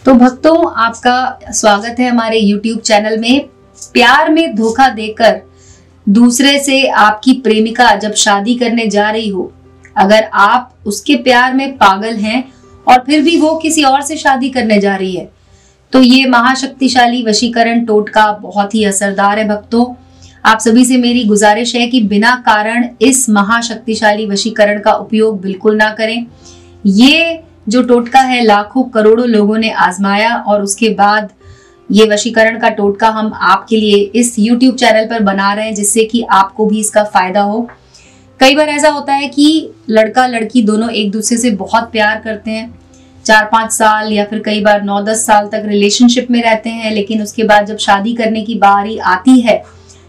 तो भक्तों, आपका स्वागत है हमारे YouTube चैनल में। प्यार में धोखा देकर दूसरे से आपकी प्रेमिका जब शादी करने जा रही हो, अगर आप उसके प्यार में पागल हैं और फिर भी वो किसी और से शादी करने जा रही है, तो ये महाशक्तिशाली वशीकरण टोटका बहुत ही असरदार है। भक्तों, आप सभी से मेरी गुजारिश है कि बिना कारण इस महाशक्तिशाली वशीकरण का उपयोग बिल्कुल ना करें। ये जो टोटका है लाखों करोड़ों लोगों ने आजमाया और उसके बाद ये वशीकरण का टोटका हम आपके लिए इस YouTube चैनल पर बना रहे हैं, जिससे कि आपको भी इसका फायदा हो। कई बार ऐसा होता है कि लड़का लड़की दोनों एक दूसरे से बहुत प्यार करते हैं, 4-5 साल या फिर कई बार 9-10 साल तक रिलेशनशिप में रहते हैं, लेकिन उसके बाद जब शादी करने की बारी आती है,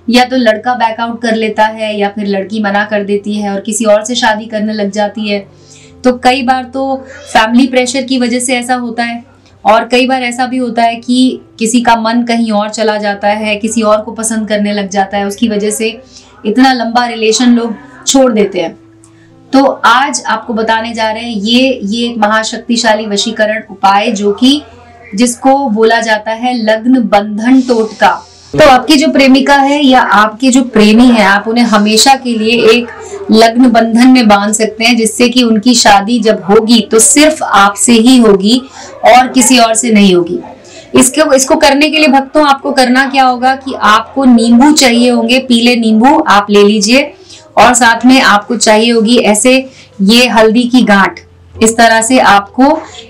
या तो लड़का बैकआउट कर लेता है या फिर लड़की मना कर देती है और किसी और से शादी करने लग जाती है। तो कई बार तो फैमिली प्रेशर की वजह से ऐसा होता है, और कई बार ऐसा भी होता है कि किसी का मन कहीं और चला जाता है, किसी और को पसंद करने लग जाता है, उसकी वजह से इतना लंबा रिलेशन लोग छोड़ देते हैं। तो आज आपको बताने जा रहे हैं ये एक महाशक्तिशाली वशीकरण उपाय, जो कि जिसको बोला जाता है लग्न बंधन टोटका। तो आपकी जो प्रेमिका है या आपके जो प्रेमी है, आप उन्हें हमेशा के लिए एक लग्न बंधन में बांध सकते हैं, जिससे कि उनकी शादी जब होगी तो सिर्फ आपसे ही होगी और किसी और से नहीं होगी। इसको करने के लिए भक्तों आपको करना क्या होगा कि आपको नींबू चाहिए होंगे, पीले नींबू आप ले लीजिए, और साथ में आपको चाहिए होगी ऐसे ये हल्दी की गांठ। इस तरह से आपको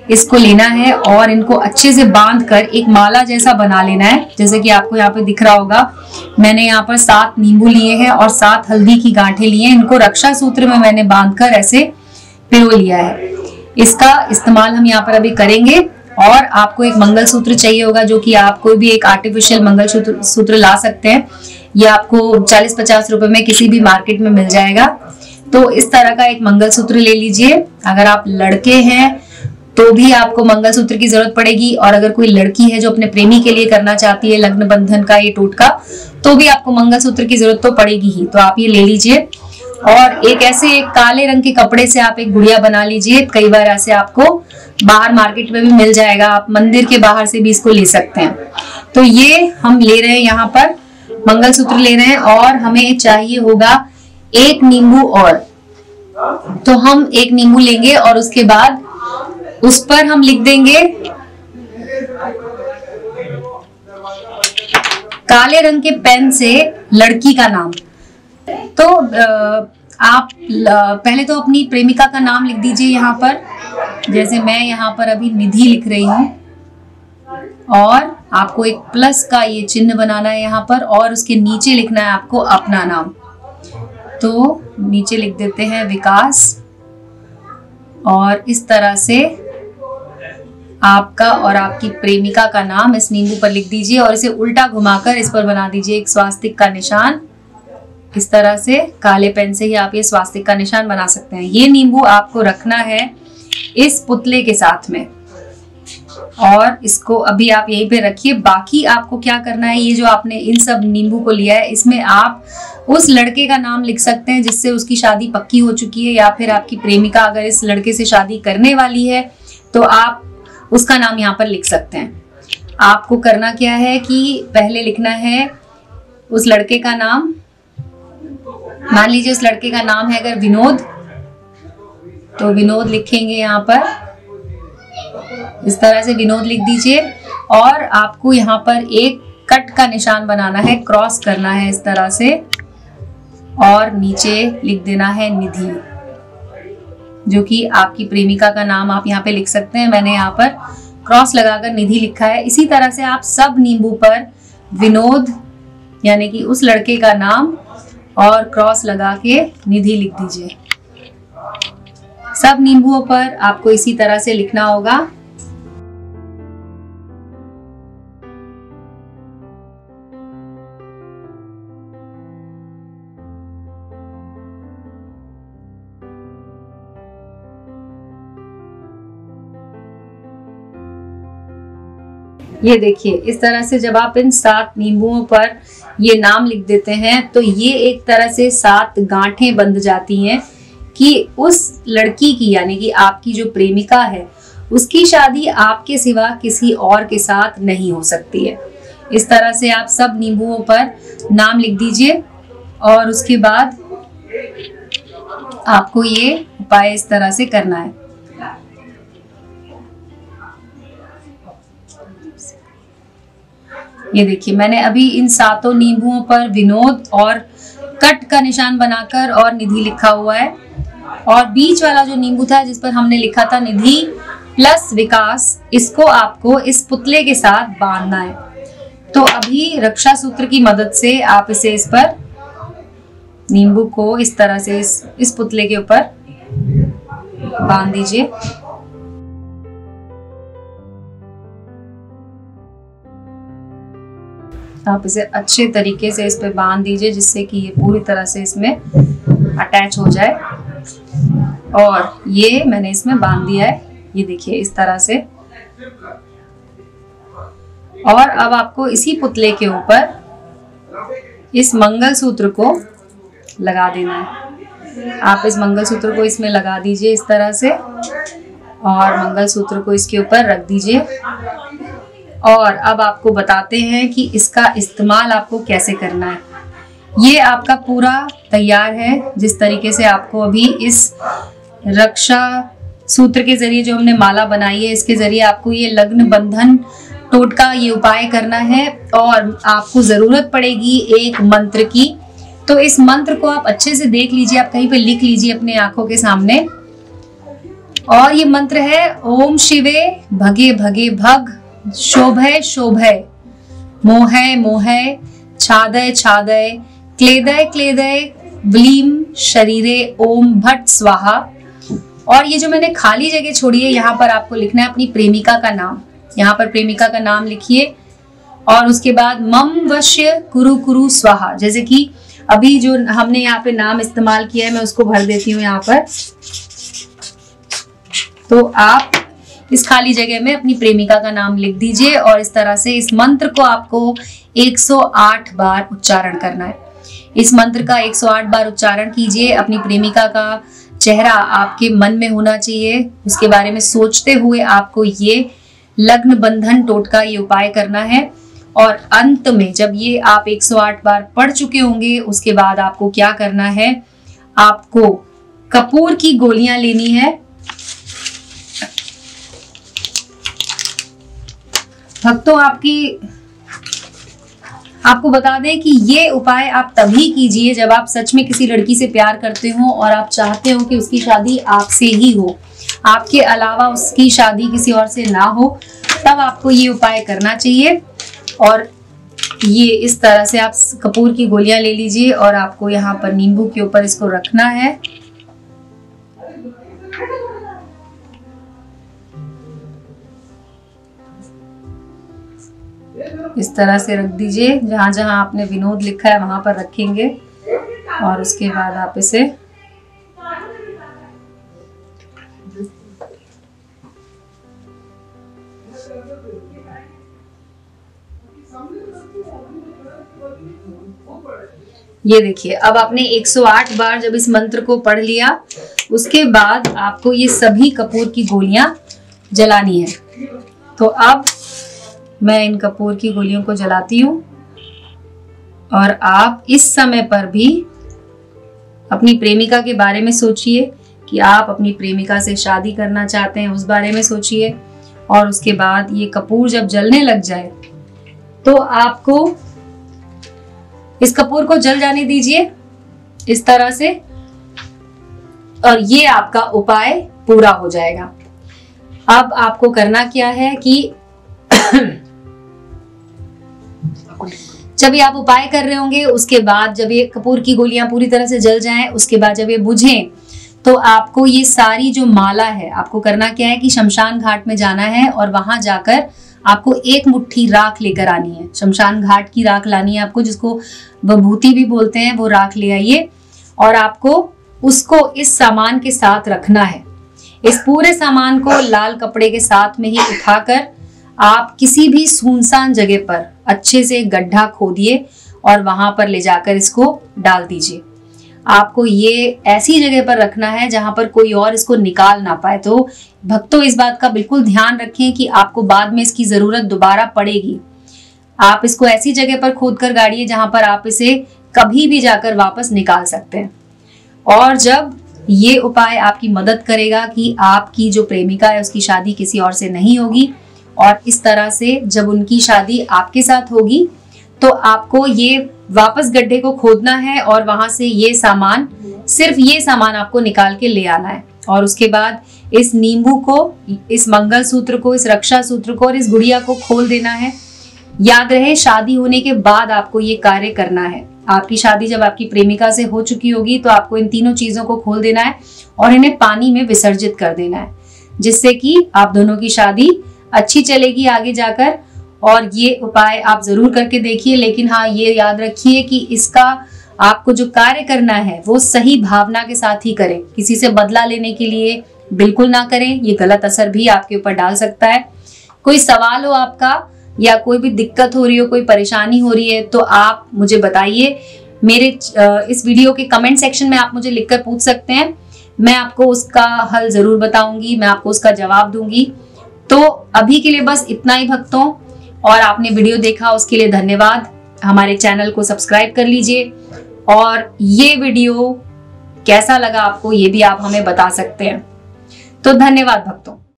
इसको लेना है और इनको अच्छे से बांध कर एक माला जैसा बना लेना है। जैसे कि आपको यहाँ पे दिख रहा होगा, मैंने यहाँ पर 7 नींबू लिए हैं और 7 हल्दी की गांठें लिए हैं। इनको रक्षा सूत्र में मैंने बांधकर ऐसे पिरो लिया है। इसका इस्तेमाल हम यहाँ पर अभी करेंगे। और आपको एक मंगलसूत्र चाहिए होगा, जो कि आप कोई भी एक आर्टिफिशियल मंगलसूत्र ला सकते हैं। ये आपको 40-50 रुपए में किसी भी मार्केट में मिल जाएगा। तो इस तरह का एक मंगलसूत्र ले लीजिए। अगर आप लड़के हैं तो भी आपको मंगलसूत्र की जरूरत पड़ेगी, और अगर कोई लड़की है जो अपने प्रेमी के लिए करना चाहती है लग्न बंधन का ये टोटका, तो भी आपको मंगलसूत्र की जरूरत तो पड़ेगी ही। तो आप ये ले लीजिए और एक ऐसे एक काले रंग के कपड़े से आप एक गुड़िया बना लीजिए। कई बार ऐसे आपको बाहर मार्केट में भी मिल जाएगा, आप मंदिर के बाहर से भी इसको ले सकते हैं। तो ये हम ले रहे हैं, यहाँ पर मंगलसूत्र ले रहे हैं, और हमें चाहिए होगा एक नींबू। और तो हम एक नींबू लेंगे और उसके बाद उस पर हम लिख देंगे काले रंग के पेन से लड़की का नाम। तो आप पहले तो अपनी प्रेमिका का नाम लिख दीजिए यहाँ पर। जैसे मैं यहाँ पर अभी निधि लिख रही हूँ, और आपको एक प्लस का ये चिन्ह बनाना है यहाँ पर, और उसके नीचे लिखना है आपको अपना नाम। तो नीचे लिख देते हैं विकास, और इस तरह से आपका और आपकी प्रेमिका का नाम इस नींबू पर लिख दीजिए, और इसे उल्टा घुमाकर इस पर बना दीजिए एक स्वास्तिक का निशान। इस तरह से काले पेन से ही आप ये स्वास्तिक का निशान बना सकते हैं। ये नींबू आपको रखना है इस पुतले के साथ में, और इसको अभी आप यहीं पे रखिए। बाकी आपको क्या करना है, ये जो आपने इन सब नींबू को लिया है, इसमें आप उस लड़के का नाम लिख सकते हैं जिससे उसकी शादी पक्की हो चुकी है, या फिर आपकी प्रेमिका अगर इस लड़के से शादी करने वाली है तो आप उसका नाम यहाँ पर लिख सकते हैं। आपको करना क्या है कि पहले लिखना है उस लड़के का नाम। मान लीजिए उस लड़के का नाम है अगर विनोद, तो विनोद लिखेंगे यहाँ पर। इस तरह से विनोद लिख दीजिए, और आपको यहाँ पर एक कट का निशान बनाना है, क्रॉस करना है इस तरह से, और नीचे लिख देना है निधि, जो कि आपकी प्रेमिका का नाम आप यहाँ पे लिख सकते हैं। मैंने यहाँ पर क्रॉस लगाकर निधि लिखा है। इसी तरह से आप सब नींबू पर विनोद यानी कि उस लड़के का नाम और क्रॉस लगा के निधि लिख दीजिए। सब नींबुओं पर आपको इसी तरह से लिखना होगा। ये देखिए, इस तरह से जब आप इन 7 नींबुओं पर ये नाम लिख देते हैं तो ये एक तरह से 7 गांठें बंध जाती हैं कि उस लड़की की यानी कि आपकी जो प्रेमिका है उसकी शादी आपके सिवा किसी और के साथ नहीं हो सकती है। इस तरह से आप सब नींबुओं पर नाम लिख दीजिए और उसके बाद आपको ये उपाय इस तरह से करना है। ये देखिए मैंने अभी इन 7 नींबुओं पर विनोद और कट का निशान बनाकर और निधि लिखा हुआ है, और बीच वाला जो नींबू था जिस पर हमने लिखा था निधि प्लस विकास, इसको आपको इस पुतले के साथ बांधना है। तो अभी रक्षा सूत्र की मदद से आप इस पर नींबू को इस तरह से इस पुतले के ऊपर बांध दीजिए। आप इसे अच्छे तरीके से इस पे बांध दीजिए जिससे कि ये पूरी तरह से इसमें अटैच हो जाए। और ये मैंने इसमें बांध दिया है, ये देखिए इस तरह से। और अब आपको इसी पुतले के ऊपर इस मंगलसूत्र को लगा देना है। आप इस मंगलसूत्र को इसमें लगा दीजिए इस तरह से, और मंगलसूत्र को इसके ऊपर रख दीजिए। और अब आपको बताते हैं कि इसका इस्तेमाल आपको कैसे करना है। ये आपका पूरा तैयार है, जिस तरीके से आपको अभी इस रक्षा सूत्र के जरिए जो हमने माला बनाई है इसके जरिए आपको ये लग्न बंधन टोटका ये उपाय करना है। और आपको जरूरत पड़ेगी एक मंत्र की, तो इस मंत्र को आप अच्छे से देख लीजिए, आप कहीं पे लिख लीजिए अपने आंखों के सामने। और ये मंत्र है ओम शिवे भगे भगे भग शोभय शोभय मोहय मोहय छादय छादय क्लेदय क्लेदय ब्लीम शरीरे ओम भट्ट स्वाहा। और ये जो मैंने खाली जगह छोड़ी है यहाँ पर आपको लिखना है अपनी प्रेमिका का नाम। यहाँ पर प्रेमिका का नाम लिखिए और उसके बाद मम वश्य कुरु कुरु स्वाहा। जैसे कि अभी जो हमने यहाँ पे नाम इस्तेमाल किया है मैं उसको भर देती हूँ यहाँ पर। तो आप इस खाली जगह में अपनी प्रेमिका का नाम लिख दीजिए और इस तरह से इस मंत्र को आपको 108 बार उच्चारण करना है। इस मंत्र का 108 बार उच्चारण कीजिए। अपनी प्रेमिका का चेहरा आपके मन में होना चाहिए, उसके बारे में सोचते हुए आपको ये लग्न बंधन टोटका ये उपाय करना है। और अंत में जब ये आप 108 बार पढ़ चुके होंगे उसके बाद आपको क्या करना है, आपको कपूर की गोलियां लेनी है। भक्तों आपको बता दें कि ये उपाय आप तभी कीजिए जब आप सच में किसी लड़की से प्यार करते हो और आप चाहते हो कि उसकी शादी आपसे ही हो, आपके अलावा उसकी शादी किसी और से ना हो, तब आपको ये उपाय करना चाहिए। और ये इस तरह से आप कपूर की गोलियां ले लीजिए और आपको यहाँ पर नींबू के ऊपर इसको रखना है। इस तरह से रख दीजिए, जहां जहां आपने विनोद लिखा है वहां पर रखेंगे। और उसके बाद आप इसे ये देखिए, अब आपने 108 बार जब इस मंत्र को पढ़ लिया उसके बाद आपको ये सभी कपूर की गोलियां जलानी है। तो अब मैं इन कपूर की गोलियों को जलाती हूँ और आप इस समय पर भी अपनी प्रेमिका के बारे में सोचिए कि आप अपनी प्रेमिका से शादी करना चाहते हैं, उस बारे में सोचिए। और उसके बाद ये कपूर जब जलने लग जाए तो आपको इस कपूर को जल जाने दीजिए इस तरह से, और ये आपका उपाय पूरा हो जाएगा। अब आपको करना क्या है कि जब ये आप उपाय कर रहे होंगे उसके बाद जब ये कपूर की गोलियां पूरी तरह से जल जाएं, उसके बाद जब ये बुझें तो आपको ये सारी जो माला है, आपको करना क्या है कि शमशान घाट में जाना है और वहां जाकर आपको एक मुट्ठी राख लेकर आनी है। शमशान घाट की राख लानी है आपको, जिसको विभूति भी बोलते हैं, वो राख ले आइए और आपको उसको इस सामान के साथ रखना है। इस पूरे सामान को लाल कपड़े के साथ में ही उठाकर आप किसी भी सुनसान जगह पर अच्छे से गड्ढा खोदिए और वहां पर ले जाकर इसको डाल दीजिए। आपको ये ऐसी जगह पर रखना है जहां पर कोई और इसको निकाल ना पाए। तो भक्तों इस बात का बिल्कुल ध्यान रखें कि आपको बाद में इसकी जरूरत दोबारा पड़ेगी। आप इसको ऐसी जगह पर खोद कर गाड़िए जहां पर आप इसे कभी भी जाकर वापस निकाल सकते हैं। और जब ये उपाय आपकी मदद करेगा कि आपकी जो प्रेमिका है उसकी शादी किसी और से नहीं होगी, और इस तरह से जब उनकी शादी आपके साथ होगी तो आपको ये वापस गड्ढे को खोदना है और वहां से ये सामान, सिर्फ ये सामान आपको निकाल के ले आना है। और उसके बाद इस नींबू को, इस मंगलसूत्र को, इस रक्षा सूत्र को और इस गुड़िया को खोल देना है। याद रहे, शादी होने के बाद आपको ये कार्य करना है। आपकी शादी जब आपकी प्रेमिका से हो चुकी होगी तो आपको इन तीनों चीजों को खोल देना है और इन्हें पानी में विसर्जित कर देना है, जिससे कि आप दोनों की शादी अच्छी चलेगी आगे जाकर। और ये उपाय आप जरूर करके देखिए, लेकिन हाँ, ये याद रखिए कि इसका आपको जो कार्य करना है वो सही भावना के साथ ही करें। किसी से बदला लेने के लिए बिल्कुल ना करें, ये गलत असर भी आपके ऊपर डाल सकता है। कोई सवाल हो आपका या कोई भी दिक्कत हो रही हो, कोई परेशानी हो रही है, तो आप मुझे बताइए। मेरे इस वीडियो के कमेंट सेक्शन में आप मुझे लिखकर पूछ सकते हैं, मैं आपको उसका हल जरूर बताऊंगी, मैं आपको उसका जवाब दूंगी। तो अभी के लिए बस इतना ही भक्तों, और आपने वीडियो देखा उसके लिए धन्यवाद। हमारे चैनल को सब्सक्राइब कर लीजिए, और ये वीडियो कैसा लगा आपको ये भी आप हमें बता सकते हैं। तो धन्यवाद भक्तों।